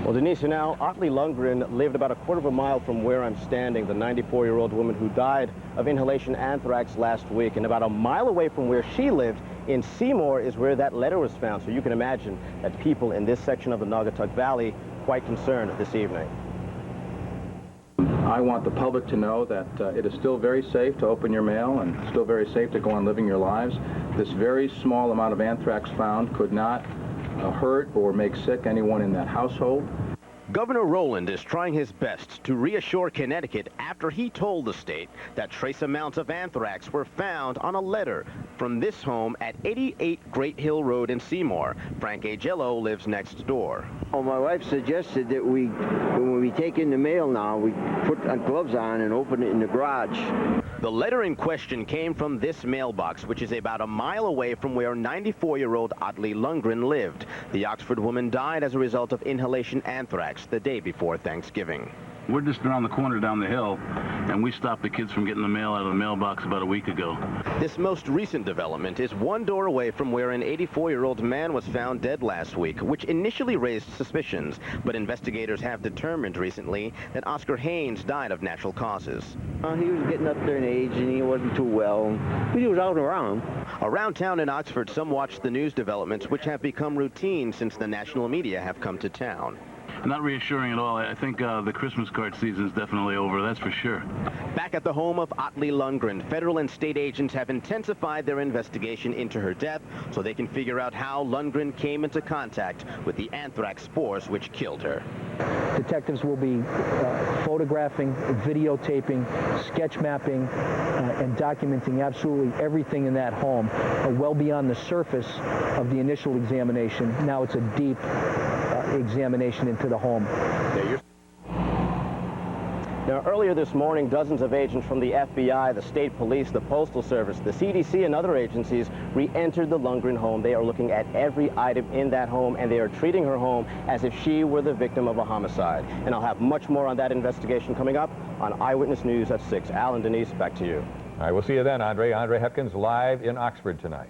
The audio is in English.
Well, Denise, now, Otley Lundgren lived about a quarter of a mile from where I'm standing, the 94-year-old woman who died of inhalation anthrax last week. And about a mile away from where she lived in Seymour is where that letter was found. So you can imagine that people in this section of the Naugatuck Valley quite concerned this evening. I want the public to know that it is still very safe to open your mail and still very safe to go on living your lives. This very small amount of anthrax found could not hurt or make sick anyone in that household. Governor Rowland is trying his best to reassure Connecticut after he told the state that trace amounts of anthrax were found on a letter from this home at 88 Great Hill Road in Seymour. Frank Agello lives next door. Well, my wife suggested that when we take in the mail now, we put gloves on and open it in the garage. The letter in question came from this mailbox, which is about a mile away from where 94-year-old Otley Lundgren lived. The Oxford woman died as a result of inhalation anthrax the day before Thanksgiving. We're just around the corner down the hill, and we stopped the kids from getting the mail out of the mailbox about a week ago. This most recent development is one door away from where an 84-year-old man was found dead last week, which initially raised suspicions, but investigators have determined recently that Oscar Haynes died of natural causes. He was getting up there in age, and he wasn't too well, but he was out and around. Around town in Oxford, some watch the news developments, which have become routine since the national media have come to town. Not reassuring at all. I think the Christmas card season is definitely over, that's for sure. Back at the home of Otley Lundgren, federal and state agents have intensified their investigation into her death so they can figure out how Lundgren came into contact with the anthrax spores which killed her. Detectives will be photographing, videotaping, sketch mapping, and documenting absolutely everything in that home, well beyond the surface of the initial examination. Now it's a deep examination into the home. Now, earlier this morning, dozens of agents from the FBI, the state police, the Postal Service, the CDC, and other agencies re-entered the Lundgren home. They are looking at every item in that home, and they are treating her home as if she were the victim of a homicide. And I'll have much more on that investigation coming up on Eyewitness News at 6. Al and Denise, back to you. All right, we'll see you then, Andre. Andre Hepkins live in Oxford tonight.